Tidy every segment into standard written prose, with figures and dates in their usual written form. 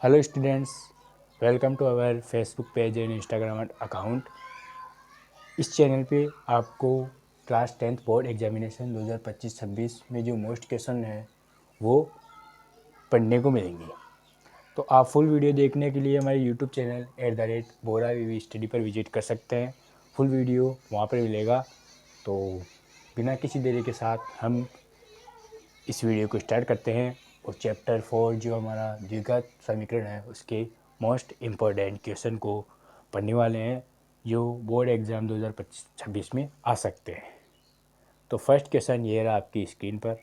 Hello students, welcome to our Facebook page and Instagram account. इस channel पे आपको class 10th board examination 2025-26 में जो मोस्ट क्वेश्चन है वो पढ़ने को मिलेंगे। तो आप फुल वीडियो देखने के लिए हमारे यूट्यूब चैनल @बोरा स्टडी पर विजिट कर सकते हैं। फुल वीडियो वहाँ पर मिलेगा। तो बिना किसी देरी के साथ हम इस वीडियो को स्टार्ट करते हैं और चैप्टर 4 जो हमारा द्विघात समीकरण है उसके मोस्ट इम्पोर्टेंट क्वेश्चन को पढ़ने वाले हैं जो बोर्ड एग्ज़ाम 2025-26 में आ सकते हैं। तो फर्स्ट क्वेश्चन ये रहा आपकी स्क्रीन पर।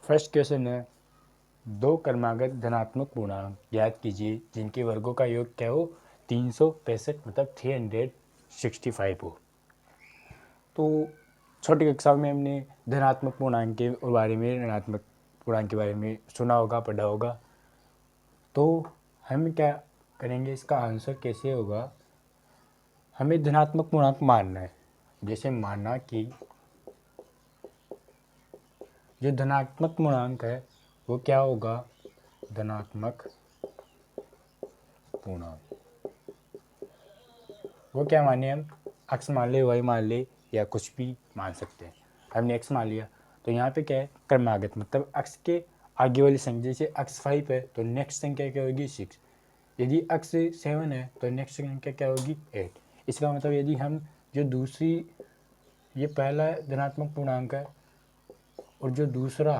फर्स्ट क्वेश्चन है, दो क्रमागत धनात्मक पूर्णांक ज्ञात कीजिए जिनके वर्गों का योग क्या हो 365 मतलब 365 हो। तो छोटी कक्षा में हमने धनात्मक पूर्णांक के बारे में ऋणात्मक पूर्णांक के बारे में सुना होगा, पढ़ा होगा। तो हम क्या करेंगे, इसका आंसर कैसे होगा, हमें धनात्मक पूर्णांक मानना है। जैसे माना कि जो धनात्मक पूर्णांक है वो क्या होगा, धनात्मक पूर्णांक वो क्या माने हम, x मान ले, y मान ले या कुछ भी मान सकते हैं। हमने x मान लिया तो यहाँ पे क्या है, क्रमागत मतलब x के आगे वाली संख्या। जैसे x 5 है तो नेक्स्ट संख्या क्या होगी 6। यदि x 7 है तो नेक्स्ट संख्या क्या होगी 8। इसका मतलब यदि हम जो दूसरी, ये पहला धनात्मक पूर्णांक है और जो दूसरा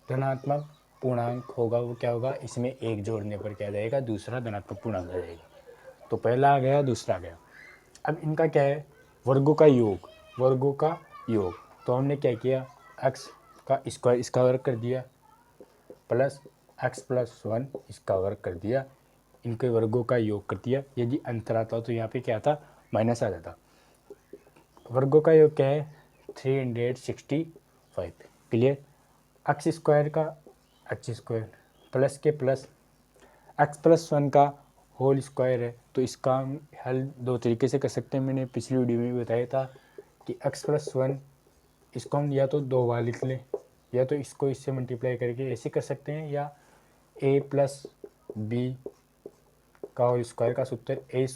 धनात्मक पूर्णांक होगा वो क्या होगा, इसमें एक जोड़ने पर क्या जाएगा, दूसरा धनात्मक पूर्णांक आ जाएगा। तो पहला आ गया, दूसरा आ गया। अब इनका क्या है, वर्गों का योग, वर्गों का योग। तो हमने क्या किया, x का स्क्वायर इसका वर्ग कर दिया प्लस x+1 इसका वर्ग कर दिया, इनके वर्गों का योग कर दिया। यदि अंतर आता तो यहाँ पे क्या था, माइनस आ जाता। वर्गों का योग क्या है 365। क्लियर। एक्स स्क्वायर का एक्स स्क्वायर प्लस के प्लस x+1 का होल स्क्वायर है। तो इसका हम हल दो तरीके से कर सकते हैं। मैंने पिछली वीडियो में भी बताया था कि x+1 इसको हम या तो दो बार लिख लें या तो इसको इससे मल्टीप्लाई करके ऐसे कर सकते हैं, या a+b का होल स्क्वायर का सूत्र a²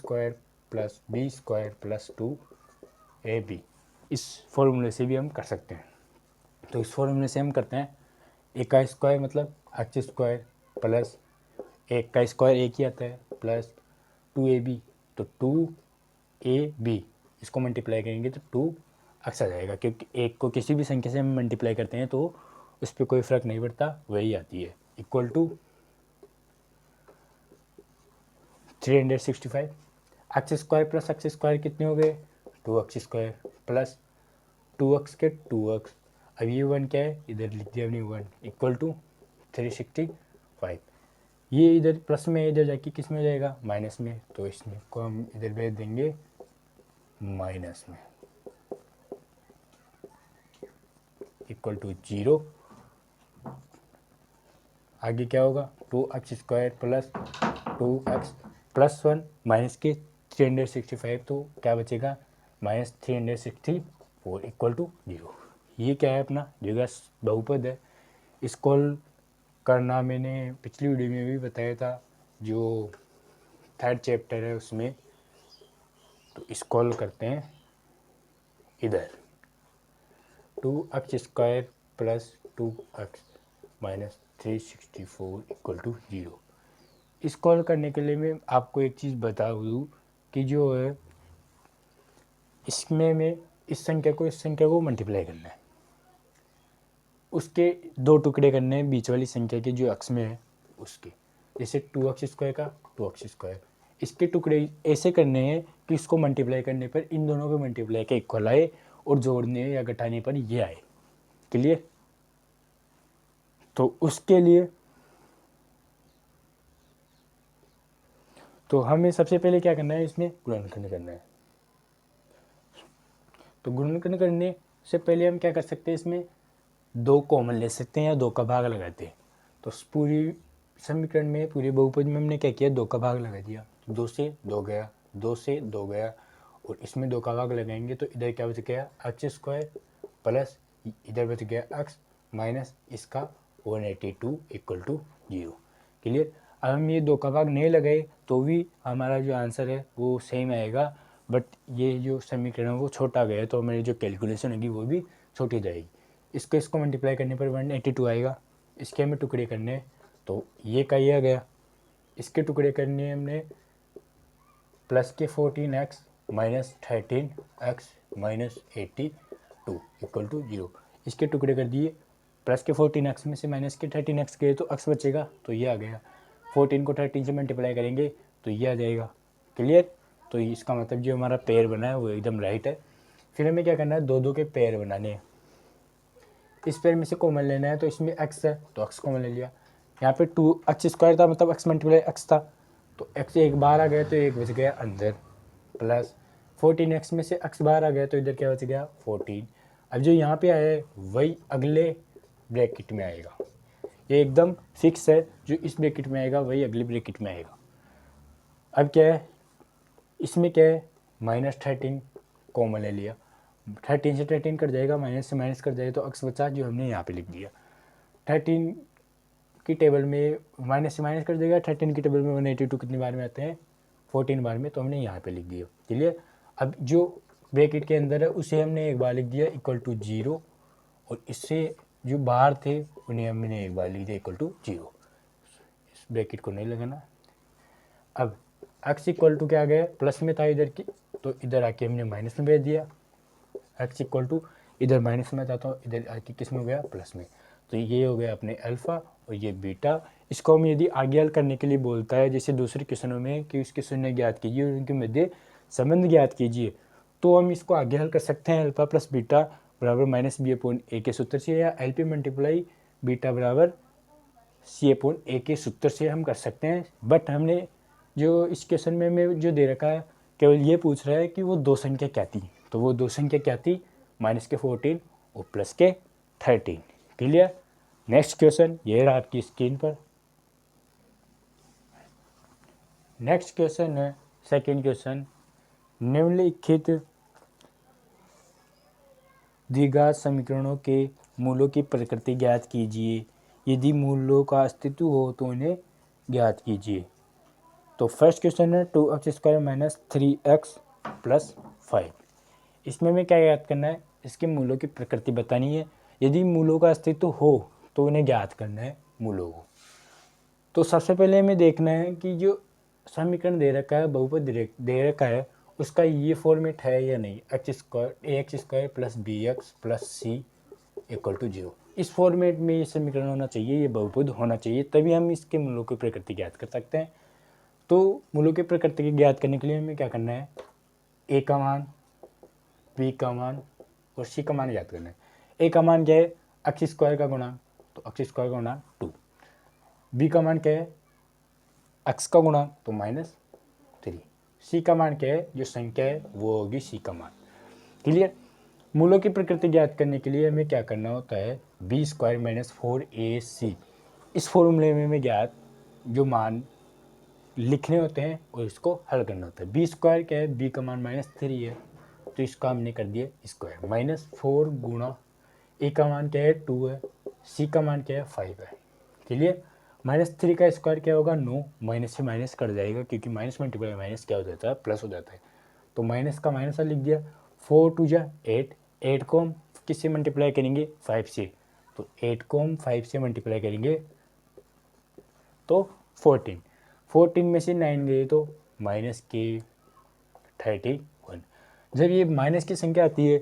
+ b² + 2ab, इस फॉर्मूले से भी हम कर सकते हैं। तो इस फॉर्मूले से हम करते हैं, a का स्क्वायर मतलब x² प्लस एक का स्क्वायर एक ही आता है प्लस 2ab, तो 2ab इसको मल्टीप्लाई करेंगे तो 2x आ जाएगा, क्योंकि एक को किसी भी संख्या से हम मल्टीप्लाई करते हैं तो उस पर कोई फ़र्क नहीं पड़ता, वही आती है। Equal to 365। x² plus x² कितने हो गए, 2x² प्लस 2x के 2x। अब ये 1 क्या है, इधर लिख दिया हमने 1 इक्वल टू 365। ये इधर प्लस में, इधर जाके किस में हो जाएगा, माइनस में। तो इसमें को हम इधर भेज देंगे माइनस में, इक्वल टू 0। आगे क्या होगा, 2x² plus 2x plus 1 minus के 365, तो क्या बचेगा -364 इक्वल टू 0। ये क्या है, अपना द्विघात बहुपद है। इसको करना मैंने पिछली वीडियो में भी बताया था, जो थर्ड चैप्टर है उसमें। तो इसको करते हैं इधर 2x² plus 2x minus 364 equal to 0। इसको करने के लिए मैं आपको एक चीज़ बता दूँ कि जो है इसमें मैं इस संख्या को मल्टीप्लाई करना है, उसके दो टुकड़े करने हैं बीच वाली संख्या के जो x में है उसके। जैसे 2x² का 2x², इसके टुकड़े ऐसे करने हैं कि इसको मल्टीप्लाई करने पर इन दोनों को मल्टीप्लाई के इक्वल आए और जोड़ने या घटाने पर ये आए। क्लियर। तो उसके लिए तो हमें सबसे पहले क्या करना है, इसमें गुणनखंड करना है। तो गुणनखंड करने से पहले हम क्या कर सकते हैं, इसमें दो कॉमन ले सकते हैं या दो का भाग लगाते हैं। तो पूरी समीकरण में, पूरे बहुपद में हमने क्या किया, दो का भाग लगा दिया। तो 2 से 2 गया, 2 से 2 गया, और इसमें दो का भाग लगाएंगे तो इधर क्या बच गया x² प्लस इधर बच गया x माइनस इसका 182 इक्वल टू 0। क्लियर। अब हम ये 2 का भाग नहीं लगाए तो भी हमारा जो आंसर है वो सेम आएगा, बट ये जो समीकरण है वो छोटा गया तो हमारी जो कैलकुलेशन होगी वो भी छोटी जाएगी। इसको मल्टीप्लाई करने पर 182 आएगा। इसके हमें टुकड़े करने हैं तो ये का ये आ गया। इसके टुकड़े करने हैं हमने प्लस के 14x minus 13x minus 82 equal to 0। इसके टुकड़े कर दिए, प्लस के 14x में से माइनस के 13x गए तो x बचेगा तो ये आ गया। 14 को 13 से मल्टीप्लाई करेंगे तो ये आ जाएगा। क्लियर। तो इसका मतलब जो हमारा पेयर बना है वो एकदम राइट है। फिर हमें क्या करना है, दो दो के पेयर बनाने हैं। इस पेयर में से कॉमन लेना है तो इसमें x है तो x कॉमन ले लिया। यहाँ पे 2x² था मतलब x मल्टीप्लाई x था तो x एक बार आ गया तो एक बच गया अंदर, प्लस 14x में से x बाहर आ गया तो इधर क्या बच गया 14। अब जो यहाँ पे आया है वही अगले ब्रैकेट में आएगा, ये एकदम फिक्स है, जो इस ब्रैकेट में आएगा वही अगले ब्रैकेट में आएगा। अब क्या है, इसमें क्या है -13 कॉमन ले लिया, 13 से 13 कट जाएगा, माइनस से माइनस कट जाएगा तो x बचा जो हमने यहाँ पे लिख दिया। 13 की टेबल में माइनस से माइनस कर देगा, 13 की टेबल में 182 कितनी बार में आते हैं 14 बार में, तो हमने यहाँ पे लिख दिया। क्लियर। अब जो ब्रैकेट के अंदर है उसे हमने एक बार लिख दिया इक्वल टू 0 और इससे जो बाहर थे उन्हें हमने एक बार लिख दिया इक्वल टू 0। इस ब्रैकेट को नहीं लगाना। अब x इक्वल टू क्या आ गया, प्लस में था इधर की तो इधर आके हमने माइनस में भेज दिया। x इक्वल टू इधर माइनस में था तो इधर आके किस में हो गया प्लस में, तो ये हो गया अपने अल्फ़ा और ये बीटा। इसको हम यदि आगे हल करने के लिए बोलता है जैसे दूसरे क्वेश्चनों में कि उसके शून्य ज्ञात कीजिए और उनके मध्य संबंध ज्ञात कीजिए, तो हम इसको आगे हल कर सकते हैं अल्फ़ा प्लस बीटा बराबर माइनस बी अपॉन ए के सूत्र से, या एल पी मल्टीप्लाई बीटा बराबर सी अपॉन ए के सूत्र से हम कर सकते हैं। बट हमने जो इस क्वेश्चन में हमें जो दे रखा है केवल ये पूछ रहा है कि वो दो संख्या क्या थी, तो वो दो संख्या क्या थी, माइनस के 14 और प्लस के 13। क्लियर। नेक्स्ट क्वेश्चन ये रहा आपकी स्क्रीन पर। नेक्स्ट क्वेश्चन है सेकंड क्वेश्चन, निम्नलिखित द्विघात समीकरणों के मूलों की प्रकृति ज्ञात कीजिए, यदि मूलों का अस्तित्व हो तो उन्हें ज्ञात कीजिए। तो फर्स्ट क्वेश्चन है 2x² माइनस 3x प्लस 5। इसमें हमें क्या ज्ञात करना है, इसके मूलों की प्रकृति बतानी है। यदि मूलों का अस्तित्व हो तो उन्हें ज्ञात करना है मूलों को। तो सबसे पहले हमें देखना है कि जो समीकरण दे रखा है, बहुपद दे रखा है, उसका ये फॉर्मेट है या नहीं, ax² plus bx plus c equal to 0। इस फॉर्मेट में ये समीकरण होना चाहिए, ये बहुपद होना चाहिए, तभी हम इसके मूलों की प्रकृति ज्ञात कर सकते हैं। तो मूलों की प्रकृति की ज्ञात करने के लिए हमें क्या करना है, a का मान, b का मान और c का मान ज्ञात करना है। a का मान क्या है, x² का गुणांक, तो x² का गुणांक 2। b का मान क्या है, x का गुणांक तो -3। c का मान क्या है, जो संख्या है वो होगी c का मान। क्लियर। मूलों की प्रकृति ज्ञात करने के लिए हमें क्या करना होता है, b² माइनस 4ac, इस फॉर्मूले में हमें ज्ञात जो मान लिखने होते हैं और इसको हल करना होता है। b² क्या है, b का मान -3 है तो इसका हमने कर दिया स्क्वायर, -4 गुणा a का मान क्या है 2 है, c का मान क्या है 5 है। क्लियर। -3 का स्क्वायर क्या होगा 9, माइनस से माइनस कट जाएगा क्योंकि माइनस मल्टीप्लाई माइनस क्या हो जाता है प्लस हो जाता है, तो माइनस का माइनस लिख दिया। 4 2 जा 8, 8 को हम किससे मल्टीप्लाई करेंगे 5 से, तो 8 को हम 5 से मल्टीप्लाई करेंगे तो 14, 14 में से 9 गए तो माइनस के 31। जब ये माइनस की संख्या आती है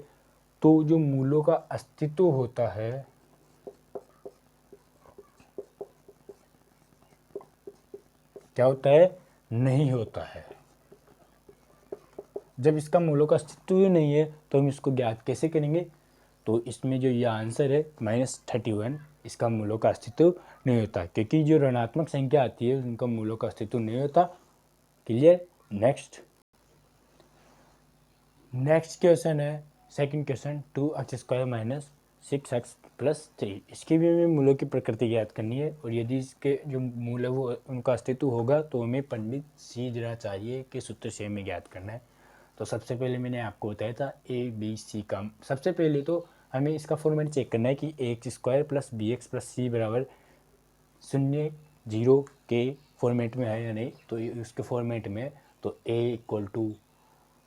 तो जो मूलों का अस्तित्व होता है क्या होता है, नहीं होता है। जब इसका मूलों का अस्तित्व ही नहीं है तो हम इसको ज्ञात कैसे करेंगे, तो इसमें जो ये आंसर है -31, इसका मूलों का अस्तित्व नहीं होता क्योंकि जो ऋणात्मक संख्या आती है उनका मूलों का अस्तित्व नहीं होता। क्लियर। नेक्स्ट क्वेश्चन है second question, 2x² minus 6x plus 3। इसकी भी हमें मूलों की प्रकृति ज्ञात करनी है और यदि इसके जो मूल है वो उनका अस्तित्व होगा तो हमें पंडित सी जरा चाहिए कि सूत्र से हमें ज्ञात करना है। तो सबसे पहले मैंने आपको बताया था ABC का, सबसे पहले तो हमें इसका फॉर्मेट चेक करना है कि ax² plus bx plus c बराबर 0 जीरो के फॉर्मेट में है या नहीं, तो ये उसके फॉर्मेट में, तो a equal to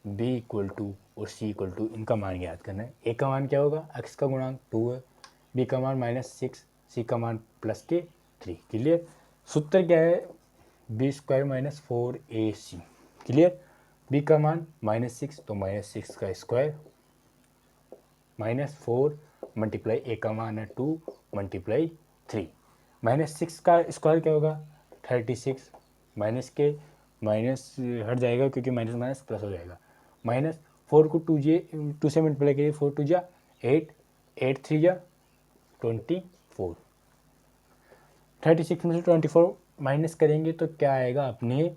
B equal to और सी इक्वल टू, इनका मान ज्ञात करना है। ए का मान क्या होगा, एक्स का गुणांक 2 है, बी का मान -6, सी का मान +3। क्लियर। सूत्र क्या है, b² - 4ac। क्लियर। बी का मान -6, तो -6 का स्क्वायर -4 मल्टीप्लाई ए का मान है 2 मल्टीप्लाई 3। -6 का स्क्वायर क्या होगा 36, माइनस के माइनस हट जाएगा क्योंकि माइनस माइनस प्लस हो जाएगा। -4 को 2 से मल्टीप्लाई करिए, 4 2 जा 8, 8 3 जा 24। 36 में से 24 माइनस करेंगे तो क्या आएगा अपने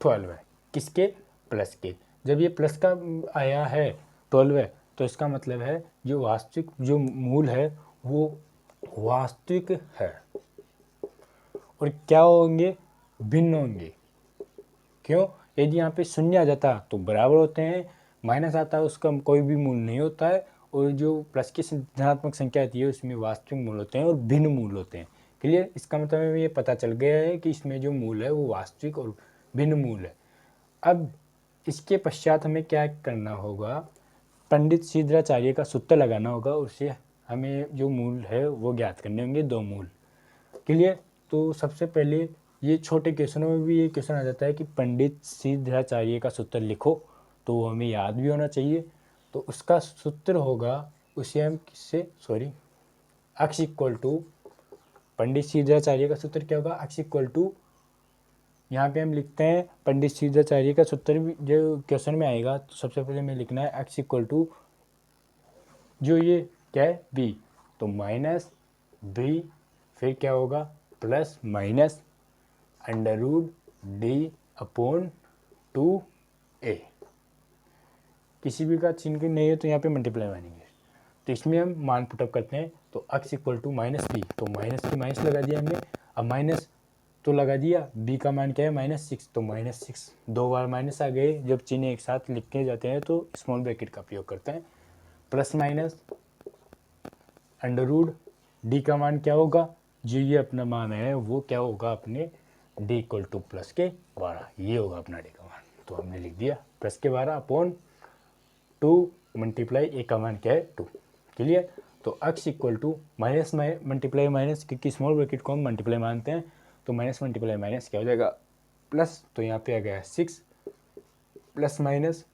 12 है, किसके, प्लस के। जब ये प्लस का आया है 12 है, तो इसका मतलब है जो वास्तविक जो मूल है वो वास्तविक है, और क्या होंगे, भिन्न होंगे। क्यों, यदि यहाँ पे शून्य आ जाता तो बराबर होते हैं, माइनस आता है उसका कोई भी मूल नहीं होता है, और जो प्लस की धनात्मक संख्या आती है उसमें वास्तविक मूल होते हैं और भिन्न मूल होते हैं। क्लियर। इसका मतलब ये पता चल गया है कि इसमें जो मूल है वो वास्तविक और भिन्न मूल है। अब इसके पश्चात हमें क्या करना होगा, पंडित सिद्धराचार्य का सूत्र लगाना होगा, उससे हमें जो मूल है वो ज्ञात करने होंगे, 2 मूल। क्लियर। तो सबसे पहले ये छोटे क्वेश्चनों में भी ये क्वेश्चन आ जाता है कि पंडित सिद्धराचार्य का सूत्र लिखो, तो वो हमें याद भी होना चाहिए। तो उसका सूत्र होगा, उसे हम किससे, x इक्वल टू, पंडित सिद्धराचार्य का सूत्र क्या होगा, x इक्वल टू, यहाँ पे हम लिखते हैं पंडित सिद्धराचार्य का सूत्र भी जो क्वेश्चन में आएगा, तो सबसे पहले हमें लिखना है x इक्वल टू, जो ये क्या है b, तो -b, फिर क्या होगा प्लस माइनस √d/2a। किसी भी का चिन्ह नहीं है तो यहाँ पे मल्टीप्लाई मानेंगे, तो इसमें हम मान पुटअप करते हैं। तो x इक्वल टू -b, तो माइनस की माइनस लगा दिया हमने, अब माइनस तो लगा दिया, b का मान क्या है -6, तो -6 2 बार माइनस आ गए। जब चिन्ह एक साथ लिखे जाते हैं तो स्मॉल ब्रैकेट का प्रयोग करते हैं, प्लस माइनस √d का मान क्या होगा, जो ये अपना मान है वो क्या होगा अपने d इक्वल टू प्लस के 12, ये होगा अपना d का मान। तो हमने लिख दिया प्लस के 12 अपॉन 2 मल्टीप्लाई ए का मान क्या है 2। क्लियर। तो x equal to minus multiply minus, क्योंकि स्मॉल ब्रैकेट को हम मल्टीप्लाई मानते हैं, तो माइनस मल्टीप्लाई माइनस क्या हो जाएगा प्लस, तो यहाँ पे आ गया 6 प्लस माइनस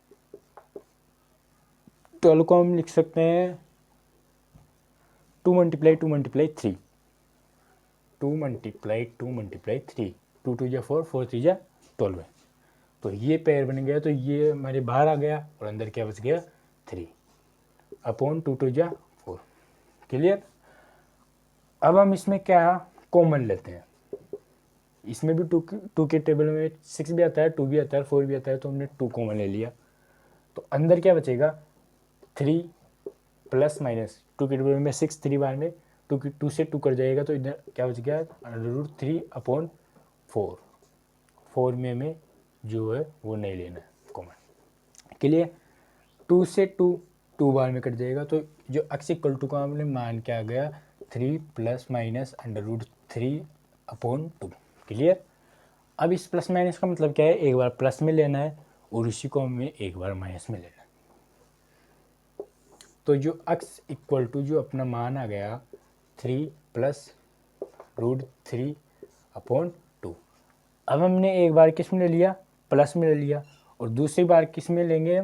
12 को हम लिख सकते हैं 2 मल्टीप्लाई 2 मल्टीप्लाई 3, 2 मल्टीप्लाई 2 मल्टीप्लाई 3, 2 2 जा 4, 4 3 जा 12 है। तो ये पेयर बन गया, तो ये हमारे बाहर आ गया और अंदर क्या बच गया 3 अपॉन 2 2 जा 4। क्लियर। अब हम इसमें क्या कॉमन लेते हैं, इसमें भी टू के टेबल में 6 भी आता है, 2 भी आता है, 4 भी आता है, तो हमने 2 कॉमन ले लिया। तो अंदर क्या बचेगा 3 प्लस माइनस 2 के टेबल में 6 3 बार में 2 से 2 कर जाएगा, तो इधर क्या बच गया √3/4। 4 में हमें जो है वो नहीं लेना है कॉमन। क्लियर। 2 से 2 बार में कट जाएगा, तो जो x इक्वल टू का हमने मान क्या आ गया 3 प्लस माइनस √3/2। क्लियर। अब इस प्लस माइनस का मतलब क्या है, एक बार प्लस में लेना है और इसी को हमें एक बार माइनस में लेना है। तो जो x इक्वल टू जो अपना मान आ गया 3 प्लस √3/2। अब हमने एक बार किस में ले लिया, प्लस में ले लिया, और दूसरी बार किस में लेंगे,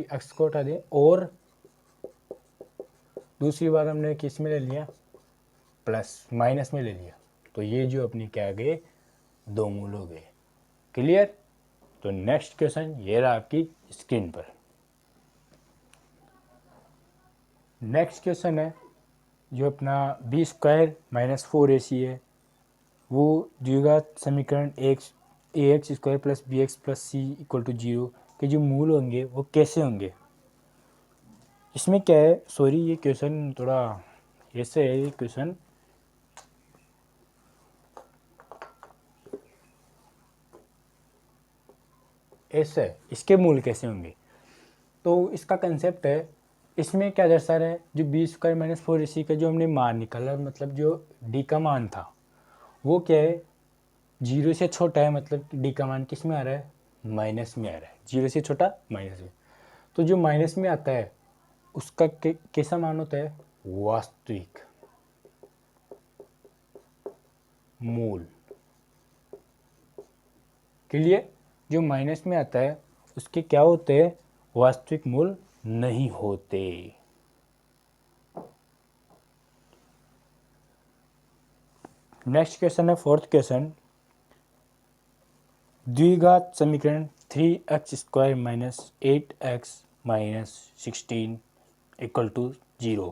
x को हटा दें, और दूसरी बार हमने किस में ले लिया, प्लस माइनस में ले लिया। तो ये जो अपनी क्या गए 2 मूल हो गए। क्लियर। तो नेक्स्ट क्वेश्चन ये रहा आपकी स्क्रीन पर। नेक्स्ट क्वेश्चन है जो अपना b² - 4ac है, वो द्विघात समीकरण ax² + bx + c = 0 के जो मूल होंगे वो कैसे होंगे। इसमें क्या है, ये क्वेश्चन थोड़ा ऐसे है, ये क्वेश्चन ऐसे है, इसके मूल कैसे होंगे। तो इसका कंसेप्ट है इसमें क्या दर्शा रहा है, जो बी स्क्वायर माइनस 4ac का जो हमने मान निकाला, मतलब जो डी का मान था वो क्या है, 0 से छोटा है, मतलब डी का मान किस में आ रहा है, माइनस में आ रहा है, 0 से छोटा माइनस में। तो जो माइनस में आता है उसका कैसा मान होता है, वास्तविक मूल। क्लियर, जो माइनस में आता है उसके क्या होते हैं, वास्तविक मूल नहीं होते। नेक्स्ट क्वेश्चन है फोर्थ क्वेश्चन, द्विघात समीकरण 3x² minus 8x minus 16 equal to 0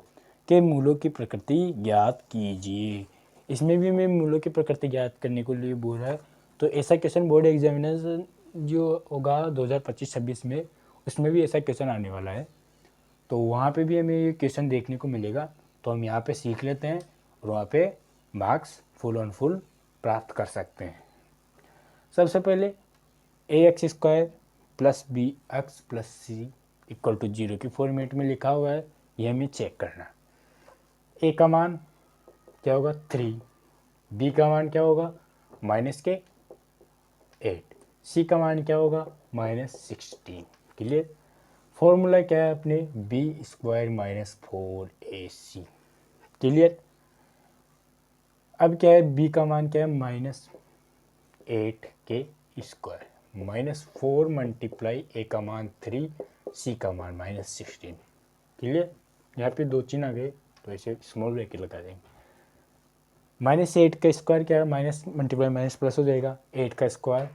के मूलों की प्रकृति ज्ञात कीजिए। इसमें भी मैं मूलों की प्रकृति ज्ञात करने को लिए बोल रहा है। तो ऐसा क्वेश्चन बोर्ड एग्जामिनेशन जो होगा 2025-26 में, उसमें भी ऐसा क्वेश्चन आने वाला है। तो वहाँ पे भी हमें ये क्वेश्चन देखने को मिलेगा। तो हम यहाँ पे सीख लेते हैं और वहाँ पे मार्क्स फुल ऑन फुल प्राप्त कर सकते हैं। सबसे पहले ax² plus bx plus c equal to 0 की फॉर्मेट में लिखा हुआ है, ये हमें चेक करना है। a का मान क्या होगा 3, b का मान क्या होगा -8, c का मान क्या होगा -16। क्लियर, फॉर्मूला क्या है अपने b² माइनस 4ac। क्लियर, अब क्या है b का मान क्या है -8 के स्क्वायर -4 मल्टीप्लाई a का मान 3, c का मान -16। क्लियर, यहाँ पे दो चिन्ह आ गए तो ऐसे स्मॉल ब्रैकेट लगा देंगे। -8 का स्क्वायर क्या है, माइनस मल्टीप्लाई माइनस प्लस हो जाएगा, 8 का स्क्वायर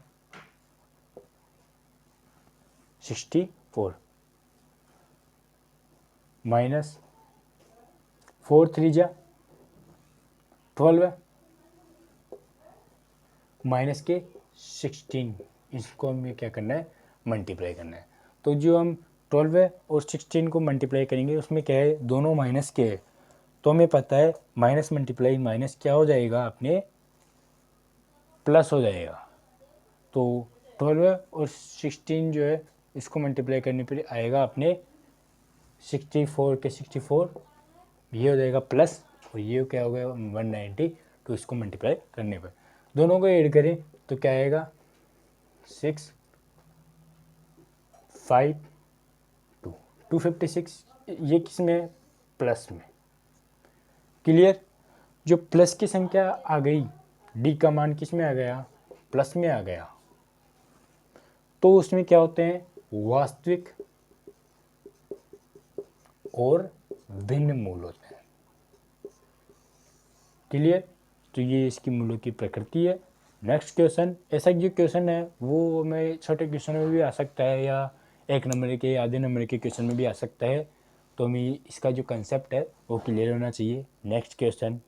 64 माइनस 4 3 जा 12 माइनस के 16, इसको हमें क्या करना है, मल्टीप्लाई करना है। तो जो हम 12 और 16 को मल्टीप्लाई करेंगे उसमें क्या है, दोनों माइनस के है, तो हमें पता है माइनस मल्टीप्लाई माइनस क्या हो जाएगा अपने, प्लस हो जाएगा। तो 12 और 16 जो है इसको मल्टीप्लाई करने पर आएगा अपने 64 के 64, ये हो जाएगा प्लस, और ये क्या हो गया 190। तो इसको मल्टीप्लाई करने पर दोनों को ऐड करें तो क्या आएगा 6 5 2 256, ये किस में है, प्लस में। क्लियर, जो प्लस की संख्या आ गई, डी का मान किस में आ गया, प्लस में आ गया, तो उसमें क्या होते हैं, वास्तविक और भिन्न मूल होते हैं। क्लियर, तो ये इसकी मूलों की प्रकृति है। नेक्स्ट क्वेश्चन, ऐसा जो क्वेश्चन है वो हमें छोटे क्वेश्चन में भी आ सकता है या 1 नंबर के आधे नंबर के क्वेश्चन में भी आ सकता है। तो हमें इसका जो कंसेप्ट है वो क्लियर होना चाहिए। नेक्स्ट क्वेश्चन,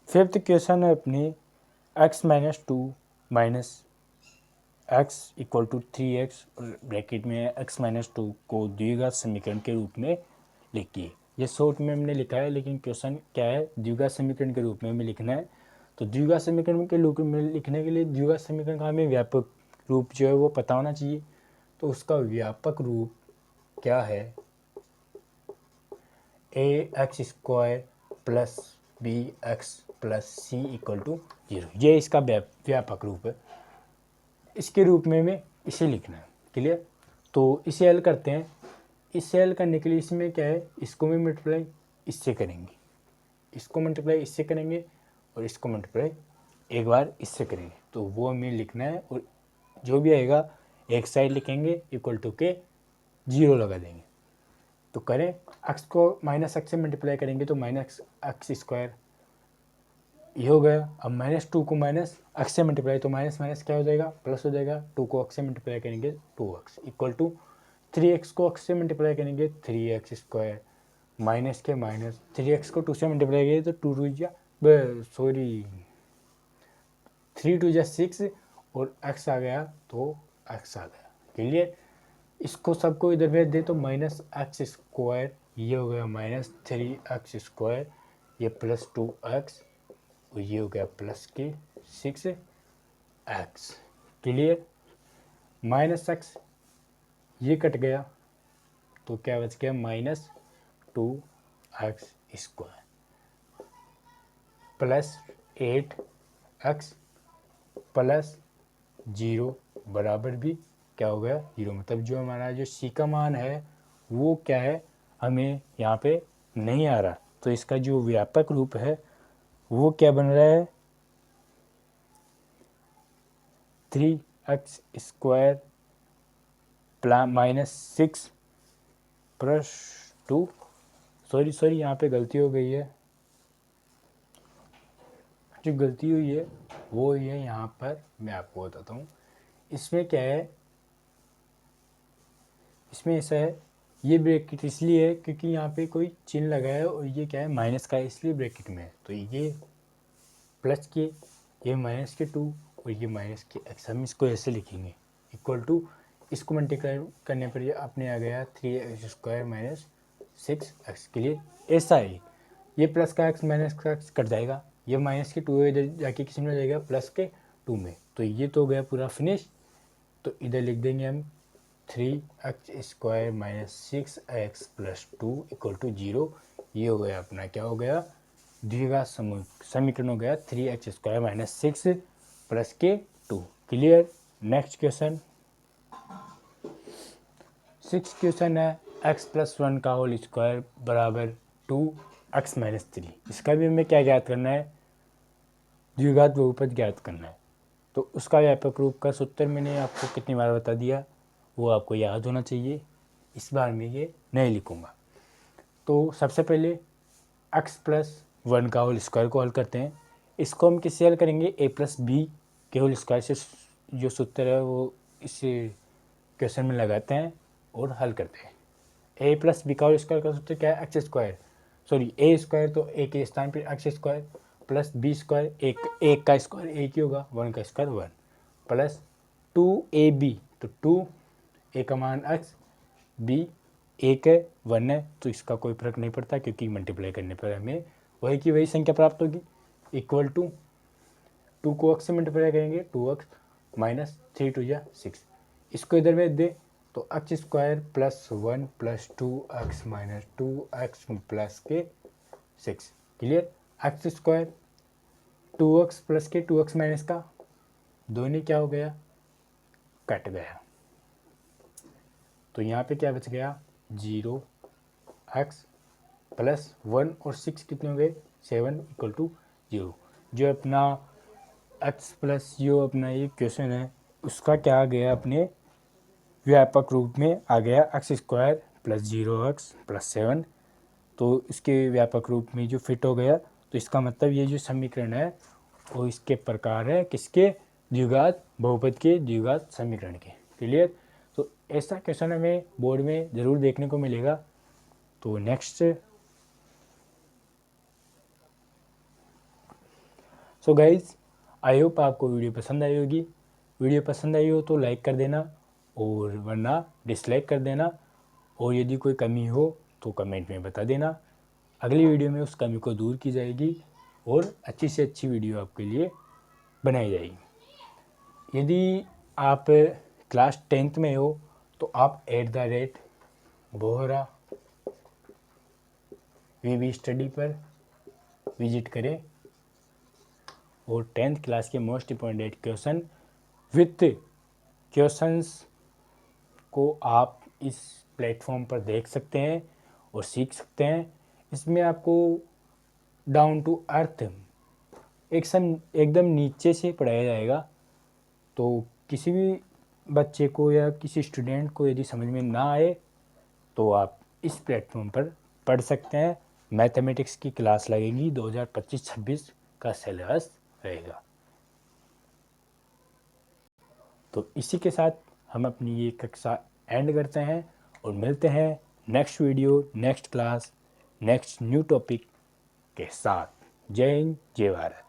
फिफ्थ क्वेश्चन है अपनी x-2 minus x equal to 3x bracket में x-2 को द्विघात समीकरण के रूप में लिखिए। ये शॉर्ट में हमने लिखा है, लेकिन क्वेश्चन क्या है, द्विघात समीकरण के रूप में हमें लिखना है। तो द्विघात समीकरण के रूप में लिखने के लिए द्विघात समीकरण का हमें व्यापक रूप जो है वो पता होना चाहिए। तो उसका व्यापक रूप क्या है, ax² plus bx plus c equal to 0, ये इसका व्यापक रूप है। इसके रूप में हमें इसे लिखना है। क्लियर, तो इसे हल करते हैं। इसे हल करने के लिए इसमें क्या है, इसको भी मल्टीप्लाई इससे करेंगे, इसको मल्टीप्लाई इससे करेंगे और इसको मल्टीप्लाई एक बार इससे करेंगे, तो वो हमें लिखना है। और जो भी आएगा एक साइड लिखेंगे इक्वल टू के 0 लगा देंगे। तो करें, एक्स को माइनस एक्स से मल्टीप्लाई करेंगे तो -x², ये हो गया। अब -2 को माइनस एक्स से मल्टीप्लाई, तो माइनस माइनस क्या हो जाएगा, प्लस हो जाएगा। 2 को एक्स से मल्टीप्लाई करेंगे 2x इक्वल टू 3x को एक्स से मल्टीप्लाई करेंगे 3x² माइनस के माइनस 3x को 2 से मल्टीप्लाई करेंगे तो 2 2 सॉरी 3 2 6 और x आ गया तो x आ गया। क्लियर, इसको सबको इधर भेज दे तो -x², ये हो गया -3x², ये +2x और ये हो गया प्लस के 6x। क्लियर, -x ये कट गया तो क्या बच गया -2x² प्लस 8x प्लस 0 बराबर भी क्या हो गया 0। मतलब जो हमारा जो सी का मान है वो क्या है हमें यहाँ पे नहीं आ रहा, तो इसका जो व्यापक रूप है वो क्या बन रहा है 3x² -6 प्लस 2। सॉरी यहाँ पे गलती हो गई है, जो गलती हुई है वो ये यहाँ पर मैं आपको बताता हूँ। इसमें क्या है, इसमें ऐसा है ये ब्रैकेट इसलिए है क्योंकि यहाँ पे कोई चिन्ह लगा है और ये क्या है माइनस का है इसलिए ब्रैकेट में है। तो ये प्लस के ये -2 और ये -x, हम इसको ऐसे लिखेंगे इक्वल टू, इसको मल्टीप्लाई करने पर ये अपने आ गया 3x² -6x के लिए ऐसा है। ये प्लस का x माइनस का x कट जाएगा, ये -2 इधर जाके किसी में जाएगा +2 में, तो ये तो हो गया पूरा फिनिश। तो इधर लिख देंगे हम 3x² -6x + 2 = 0। ये हो गया अपना क्या हो गया द्विघात समीकरण हो गया 3x² -6 + के 2। क्लियर। नेक्स्ट क्वेश्चन 6 क्वेश्चन है x + 1 का होल स्क्वायर बराबर 2x - 3। इसका भी हमें क्या ज्ञात करना है द्विघात बहुपद ज्ञात करना है। तो उसका व्यापक रूप का सूत्र मैंने आपको कितनी बार बता दिया वो आपको याद होना चाहिए, इस बार मैं ये नहीं लिखूँगा। तो सबसे पहले x + 1 का होल स्क्वायर को हल करते हैं। इसको हम किससे हल करेंगे a + b के होल स्क्वायर से, जो सूत्र है वो इस क्वेश्चन में लगाते हैं और हल करते हैं। a + b का होल स्क्वायर का सूत्र क्या है x², सॉरी a² तो a के स्थान पर x² प्लस b², एक का स्क्वायर एक ही होगा, 1 का स्क्वायर 1 प्लस 2ab, तो 2 a का मान x, b एक है 1 है, तो इसका कोई फर्क नहीं पड़ता क्योंकि मल्टीप्लाई करने पर हमें वही की वही संख्या प्राप्त होगी। इक्वल टू 2 को x से मल्टीप्लाई करेंगे 2x -3 2 या 6, इसको इधर भेज दे तो x² + 1 + 2x - 2x + के 6। क्लियर। x² 2x + के 2x माइनस का दोनों क्या हो गया कट गया, तो यहाँ पे क्या बच गया 0x + 1 और 6 कितने हो गए 7 = 0। जो अपना x प्लस जो अपना ये क्वेश्चन है उसका क्या आ गया अपने व्यापक रूप में आ गया x² + 0x + 7, तो इसके व्यापक रूप में जो फिट हो गया। तो इसका मतलब ये जो समीकरण है वो इसके प्रकार है किसके द्विघात बहुपद के द्विघात समीकरण के। क्लियर। तो ऐसा क्वेश्चन हमें बोर्ड में ज़रूर देखने को मिलेगा। तो next so guys I hope आपको वीडियो पसंद आई होगी। वीडियो पसंद आई हो तो लाइक कर देना और वरना डिसलाइक कर देना, और यदि कोई कमी हो तो कमेंट में बता देना। अगली वीडियो में उस कमी को दूर की जाएगी और अच्छी से अच्छी वीडियो आपके लिए बनाई जाएगी। यदि आप क्लास 10th में हो तो आप @bohra VB स्टडी पर विजिट करें और 10th क्लास के most important question with questions को आप इस प्लेटफॉर्म पर देख सकते हैं और सीख सकते हैं। इसमें आपको डाउन टू अर्थ एकदम नीचे से पढ़ाया जाएगा, तो किसी भी बच्चे को या किसी स्टूडेंट को यदि समझ में ना आए तो आप इस प्लेटफॉर्म पर पढ़ सकते हैं। मैथमेटिक्स की क्लास लगेगी 2025-26 का सिलेबस रहेगा। तो इसी के साथ हम अपनी ये कक्षा एंड करते हैं और मिलते हैं next video, next class, next new topic के साथ। जय हिंद, जय भारत।